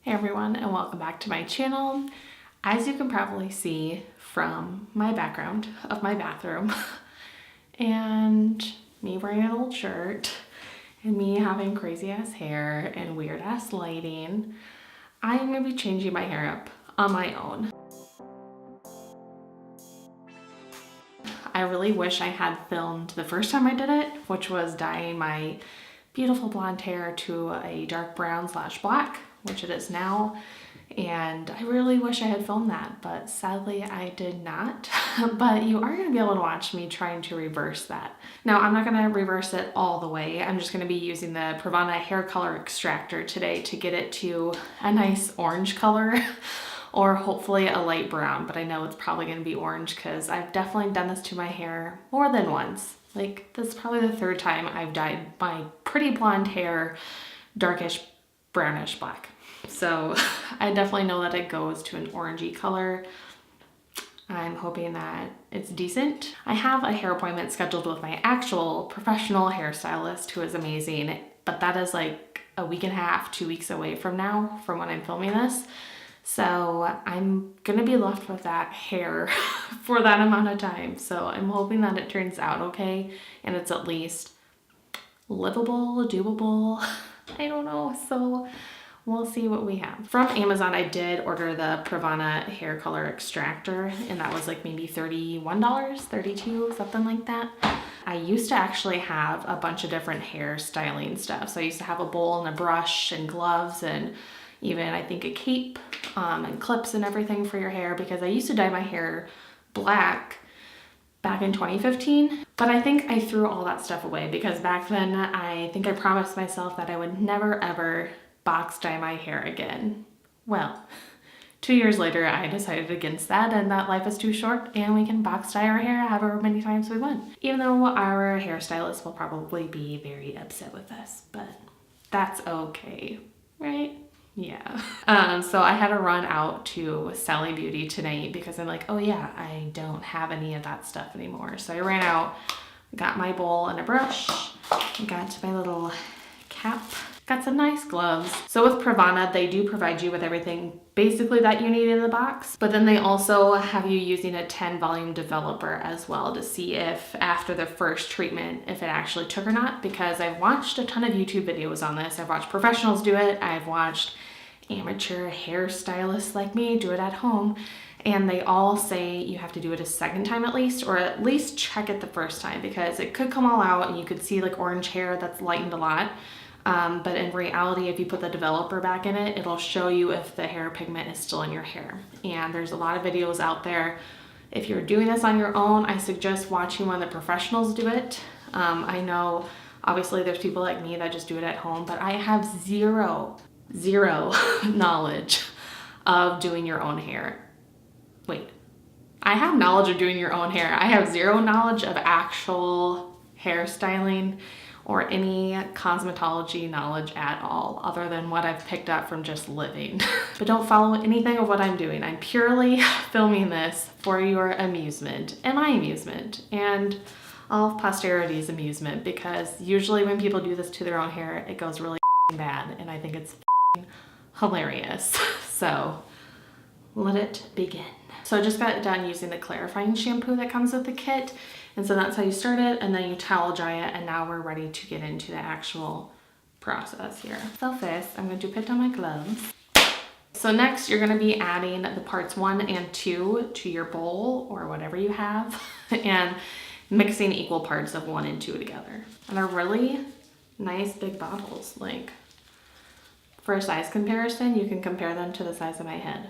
Hey everyone, and welcome back to my channel. As you can probably see from my background of my bathroom and me wearing an old shirt and me having crazy ass hair and weird ass lighting, I am going to be changing my hair up on my own. I really wish I had filmed the first time I did it, which was dyeing my beautiful blonde hair to a dark brown / black, which it is now. And I really wish I had filmed that, but sadly I did not. But you are going to be able to watch me trying to reverse that. Now, I'm not going to reverse it all the way. I'm just going to be using the Pravana hair color extractor today to get it to a nice orange color or hopefully a light brown, but I know it's probably going to be orange because I've definitely done this to my hair more than once. Like, this is probably the third time I've dyed my pretty blonde hair darkish brownish black. So I definitely know that it goes to an orangey color. I'm hoping that it's decent. I have a hair appointment scheduled with my actual professional hairstylist who is amazing, but that is like a week and a half, 2 weeks away from now from when I'm filming this. So I'm gonna be left with that hair for that amount of time. So I'm hoping that it turns out okay and it's at least livable, doable. I don't know. So we'll see what we have. From Amazon, I did order the Pravana hair color extractor, and that was like maybe $31, $32, something like that. I used to actually have a bunch of different hair styling stuff. So I used to have a bowl and a brush and gloves and even I think a cape and clips and everything for your hair, because I used to dye my hair black back in 2015, but I think I threw all that stuff away because back then I think I promised myself that I would never ever box dye my hair again. Well, 2 years later I decided against that, and that life is too short and we can box dye our hair however many times we want. Even though our hairstylist will probably be very upset with us, but that's okay, right? Yeah. So I had to run out to Sally Beauty tonight because I'm like, oh yeah, I don't have any of that stuff anymore. So I ran out, got my bowl and a brush, got my little cap, got some nice gloves. So with Pravana, they do provide you with everything basically that you need in the box, but then they also have you using a 10 volume developer as well to see if after the first treatment, if it actually took or not, because I've watched a ton of YouTube videos on this. I've watched professionals do it. I've watched amateur hairstylists like me do it at home, and they all say you have to do it a second time at least, or at least check it the first time, because it could come all out and you could see like orange hair that's lightened a lot. But in reality, if you put the developer back in it, it'll show you if the hair pigment is still in your hair. And there's a lot of videos out there. If you're doing this on your own, I suggest watching one of the professionals do it. I know obviously there's people like me that just do it at home, but I have zero knowledge of doing your own hair. Wait, I have knowledge of doing your own hair. I have zero knowledge of actual hairstyling or any cosmetology knowledge at all, other than what I've picked up from just living. But don't follow anything of what I'm doing. I'm purely filming this for your amusement and my amusement and all of posterity's amusement, because usually when people do this to their own hair, it goes really bad, and I think it's hilarious. So let it begin. So I just got done using the clarifying shampoo that comes with the kit, and so that's how you start it, and then you towel dry it, and now we're ready to get into the actual process here. So first, I'm going to put on my gloves. So next, you're going to be adding the parts 1 and 2 to your bowl or whatever you have, and mixing equal parts of 1 and 2 together. And they're really nice big bottles. Like, for a size comparison, you can compare them to the size of my head.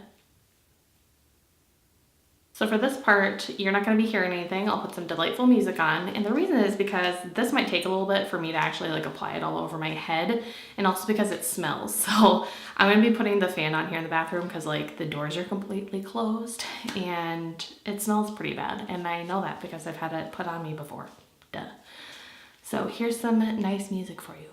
So for this part, you're not going to be hearing anything. I'll put some delightful music on. And the reason is because this might take a little bit for me to actually like apply it all over my head, and also because it smells. So I'm going to be putting the fan on here in the bathroom because like the doors are completely closed and it smells pretty bad. And I know that because I've had it put on me before. Duh. So here's some nice music for you.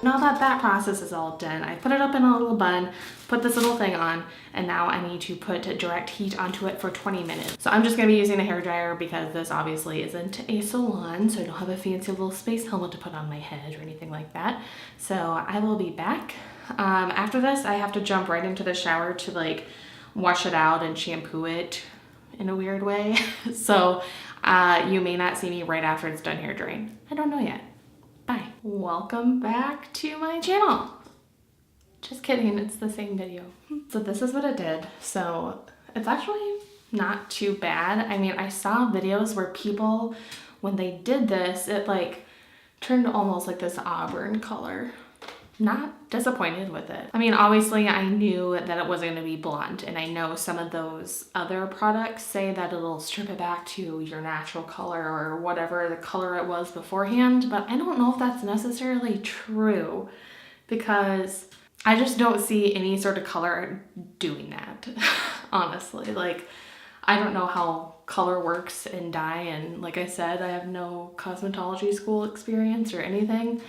now that that process is all done, I put it up in a little bun, put this little thing on, and now I need to put direct heat onto it for 20 minutes. So I'm just gonna be using a hairdryer because this obviously isn't a salon, so I don't have a fancy little space helmet to put on my head or anything like that. So I will be back. After this, I have to jump right into the shower to like wash it out and shampoo it in a weird way. So you may not see me right after it's done hair drying. I don't know yet. Bye. Welcome back to my channel. Just kidding, it's the same video. So this is what it did. So it's actually not too bad. I mean, I saw videos where people, when they did this, it like turned almost like this auburn color. Not disappointed with it. I mean, obviously I knew that it wasn't gonna be blonde, and I know some of those other products say that it'll strip it back to your natural color or whatever the color it was beforehand, but I don't know if that's necessarily true because I just don't see any sort of color doing that, honestly. Like, I don't know how color works in dye, and like I said, I have no cosmetology school experience or anything.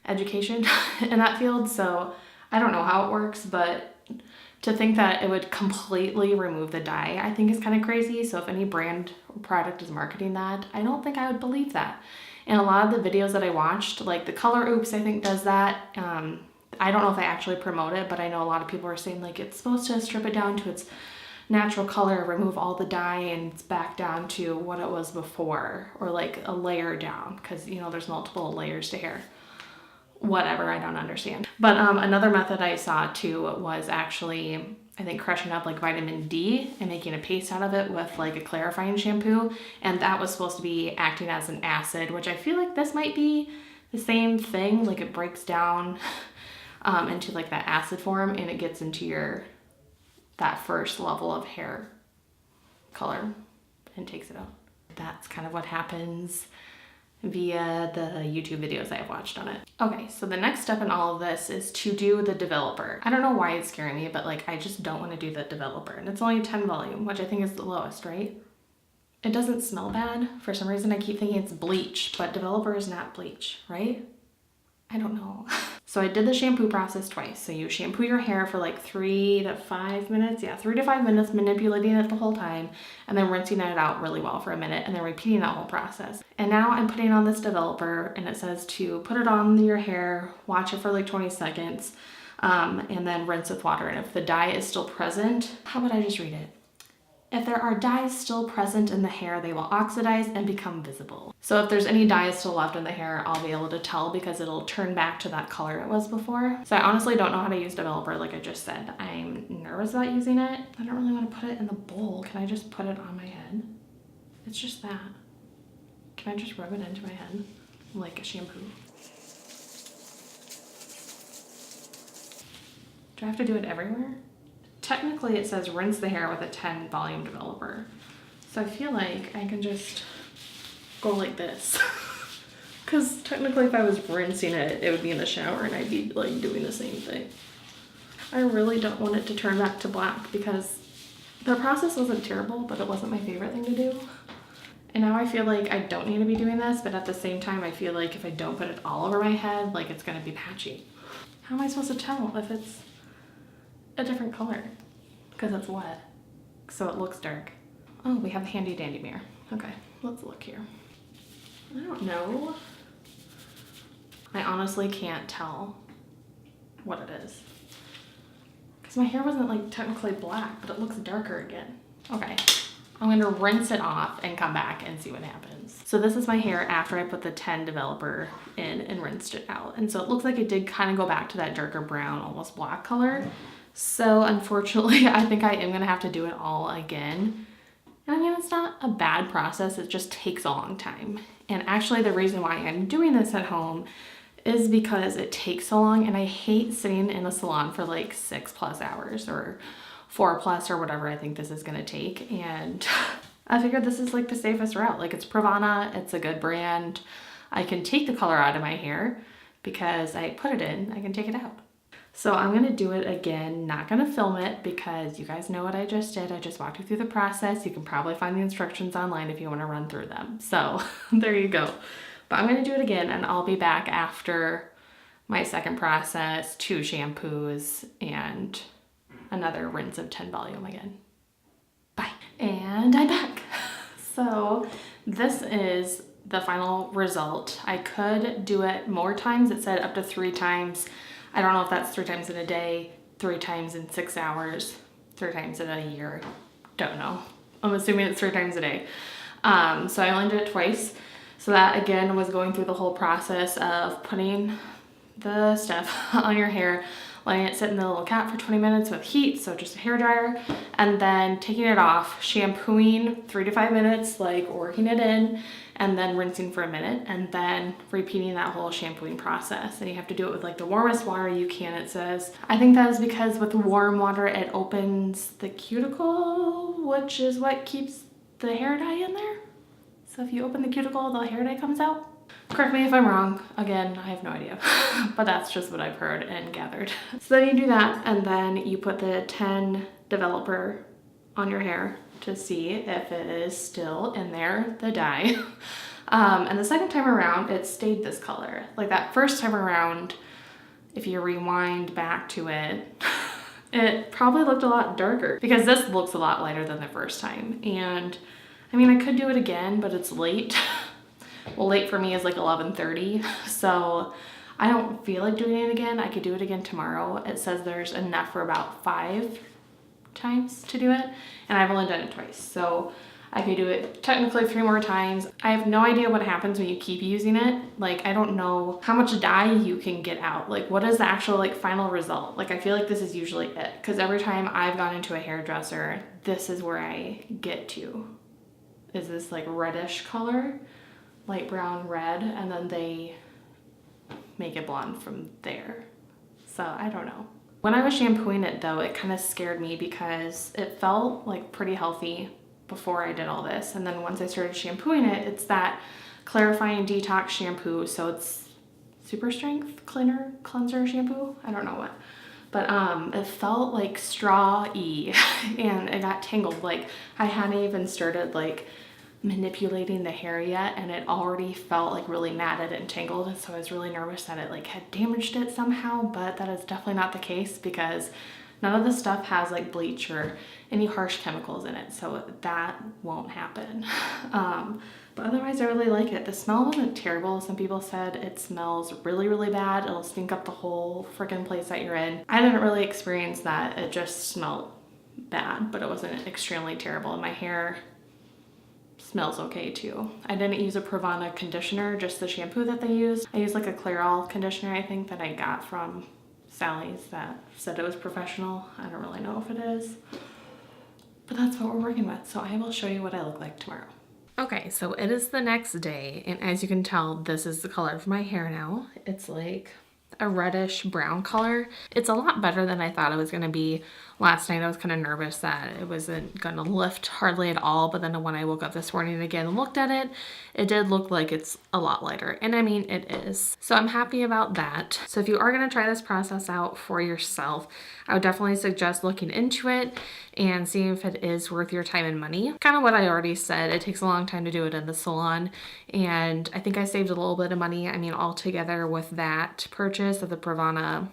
Education in that field, so I don't know how it works, but to think that it would completely remove the dye I think is kind of crazy. So if any brand or product is marketing that, I don't think I would believe that. And a lot of the videos that I watched, like the Color Oops I think does that. I don't know if I actually promote it, but I know a lot of people are saying like it's supposed to strip it down to its natural color, remove all the dye, and it's back down to what it was before, or like a layer down, because you know there's multiple layers to hair. Whatever, I don't understand. But another method I saw too was actually, I think, crushing up like vitamin D and making a paste out of it with like a clarifying shampoo. And that was supposed to be acting as an acid, which I feel like this might be the same thing. Like it breaks down into like that acid form, and it gets into that first level of hair color and takes it out. That's kind of what happens via the YouTube videos I've watched on it. Okay, so the next step in all of this is to do the developer. I don't know why it's scaring me, but like I just don't want to do the developer, and it's only 10 volume, which I think is the lowest, right? It doesn't smell bad. For some reason I keep thinking it's bleach, but developer is not bleach, right? I don't know. So I did the shampoo process twice. So you shampoo your hair for like 3 to 5 minutes. Yeah, 3 to 5 minutes, manipulating it the whole time, and then rinsing it out really well for a minute, and then repeating that whole process. And now I'm putting on this developer, and it says to put it on your hair, watch it for like 20 seconds, and then rinse with water. And if the dye is still present, how would I just read it? If there are dyes still present in the hair, they will oxidize and become visible. So if there's any dyes still left in the hair, I'll be able to tell because it'll turn back to that color it was before. So I honestly don't know how to use developer, like I just said. I'm nervous about using it. I don't really want to put it in the bowl. Can I just put it on my head? It's just that. Can I just rub it into my head like a shampoo? Do I have to do it everywhere? Technically it says rinse the hair with a 10 volume developer. So I feel like I can just go like this. Because technically if I was rinsing it, it would be in the shower and I'd be like doing the same thing. I really don't want it to turn back to black because the process wasn't terrible, but it wasn't my favorite thing to do. And now I feel like I don't need to be doing this, but at the same time I feel like if I don't put it all over my head, like it's gonna be patchy. How am I supposed to tell if it's a different color? Because it's wet, so it looks dark. Oh, we have a handy dandy mirror. Okay, let's look here. I don't know. I honestly can't tell what it is. Because my hair wasn't like technically black, but it looks darker again. Okay, I'm gonna rinse it off and come back and see what happens. So this is my hair after I put the 10 developer in and rinsed it out. And so it looks like it did kind of go back to that darker brown, almost black color. So unfortunately, I think I am gonna have to do it all again. And I mean, it's not a bad process, it just takes a long time. And actually the reason why I'm doing this at home is because it takes so long, and I hate sitting in a salon for like 6+ hours or 4+ or whatever I think this is gonna take. And I figured this is like the safest route. Like it's Pravana, it's a good brand. I can take the color out of my hair because I put it in, I can take it out. So I'm gonna do it again, not gonna film it because you guys know what I just did. I just walked you through the process. You can probably find the instructions online if you wanna run through them. So there you go. But I'm gonna do it again, and I'll be back after my second process, 2 shampoos, and another rinse of 10 volume again. Bye. And I'm back. So this is the final result. I could do it more times. It said up to 3 times. I don't know if that's 3 times in a day, 3 times in 6 hours, 3 times in a year. Don't know. I'm assuming it's 3 times a day. So I only did it twice. So that again was going through the whole process of putting the stuff on your hair, letting it sit in the little cap for 20 minutes with heat, so just a hair dryer, and then taking it off, shampooing 3 to 5 minutes, like working it in, and then rinsing for a minute, and then repeating that whole shampooing process. And you have to do it with like the warmest water you can, it says. I think that is because with warm water, it opens the cuticle, which is what keeps the hair dye in there. So if you open the cuticle, the hair dye comes out. Correct me if I'm wrong. Again, I have no idea, but that's just what I've heard and gathered. So then you do that, and then you put the 10 developer on your hair to see if it is still in there, the dye. And the second time around, it stayed this color. Like that first time around, if you rewind back to it, it probably looked a lot darker because this looks a lot lighter than the first time. And I mean, I could do it again, but it's late. Well, late for me is like 11:30, so I don't feel like doing it again. I could do it again tomorrow. It says there's enough for about 5 times to do it, and I've only done it twice, so I could do it technically 3 more times. I have no idea what happens when you keep using it. Like, I don't know how much dye you can get out. Like, what is the actual like final result? Like, I feel like this is usually it, because every time I've gone into a hairdresser, this is where I get to. Is this like reddish color? Light brown, red, and then they make it blonde from there. So I don't know. When I was shampooing it though, it kind of scared me because it felt like pretty healthy before I did all this. And then once I started shampooing it, it's that clarifying detox shampoo. So it's super strength cleanser shampoo. I don't know what. But it felt like straw-y and it got tangled. Like I hadn't even started like manipulating the hair yet, and it already felt like really matted and tangled, and so I was really nervous that it like had damaged it somehow, but that is definitely not the case because none of the stuff has like bleach or any harsh chemicals in it, so that won't happen. But otherwise I really like it. The smell wasn't terrible. Some people said it smells really, really bad. It'll stink up the whole freaking place that you're in. I didn't really experience that. It just smelled bad, but it wasn't extremely terrible, and my hair smells okay too. I didn't use a Pravana conditioner, just the shampoo that they used. I used like a Clairol conditioner, I think, that I got from Sally's that said it was professional. I don't really know if it is, but that's what we're working with. So I will show you what I look like tomorrow. Okay, so it is the next day, and as you can tell, this is the color of my hair now. It's like a reddish brown color. It's a lot better than I thought it was gonna be. Last night I was kind of nervous that it wasn't gonna lift hardly at all, but then when I woke up this morning again and looked at it, it did look like it's a lot lighter, and I mean it is. So I'm happy about that. So if you are gonna try this process out for yourself, I would definitely suggest looking into it and seeing if it is worth your time and money. Kind of what I already said, it takes a long time to do it in the salon, and I think I saved a little bit of money. I mean, altogether with that purchase of the Pravana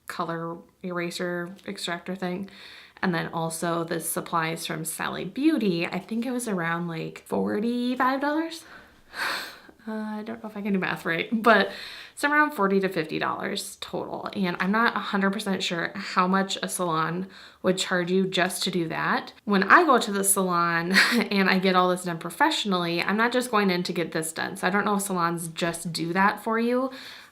color eraser extractor thing, and then also the supplies from Sally Beauty, I think it was around like $45. I don't know if I can do math right, but it's around $40 to $50 total. And I'm not 100% sure how much a salon would charge you just to do that. When I go to the salon and I get all this done professionally, I'm not just going in to get this done. So I don't know if salons just do that for you.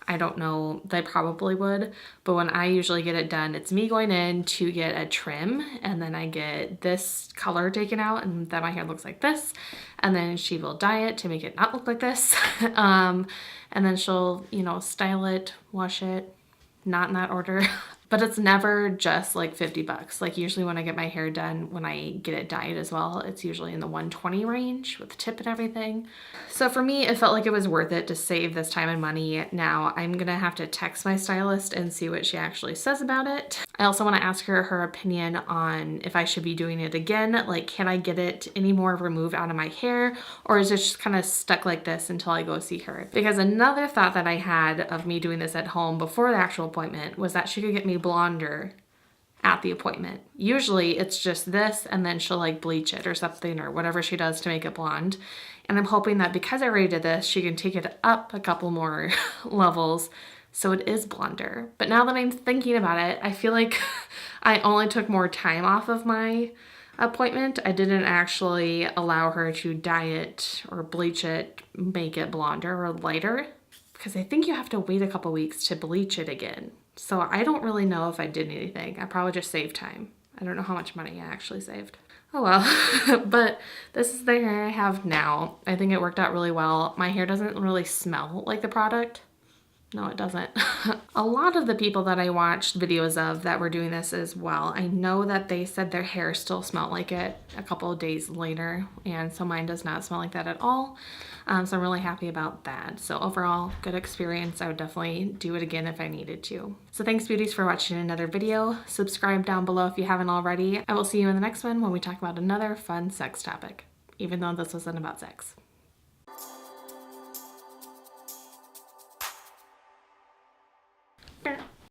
I don't know, they probably would, but when I usually get it done, it's me going in to get a trim, and then I get this color taken out, and then my hair looks like this, and then she will dye it to make it not look like this, and then she'll, you know, style it, wash it, not in that order. But it's never just like $50. Like usually when I get my hair done, when I get it dyed as well, it's usually in the $120 range with the tip and everything. So for me, it felt like it was worth it to save this time and money. Now I'm gonna have to text my stylist and see what she actually says about it. I also want to ask her opinion on if I should be doing it again. Like, can I get it any more removed out of my hair, or is it just kind of stuck like this until I go see her? Because another thought that I had of me doing this at home before the actual appointment was that she could get me blonder at the appointment. Usually it's just this and then she'll like bleach it or something or whatever she does to make it blonde. And I'm hoping that because I already did this, she can take it up a couple more levels so it is blonder. But now that I'm thinking about it, I feel like I only took more time off of my appointment. I didn't actually allow her to dye it or bleach it, make it blonder or lighter, because I think you have to wait a couple weeks to bleach it again. So I don't really know if I did anything. I probably just saved time. I don't know how much money I actually saved. Oh well, but this is the hair I have now. I think it worked out really well. My hair doesn't really smell like the product. No, it doesn't. A lot of the people that I watched videos of that were doing this as well, I know that they said their hair still smelled like it a couple of days later, and so mine does not smell like that at all. So I'm really happy about that. So overall, good experience. I would definitely do it again if I needed to. So thanks, beauties, for watching another video. Subscribe down below if you haven't already. I will see you in the next one when we talk about another fun sex topic, even though this wasn't about sex.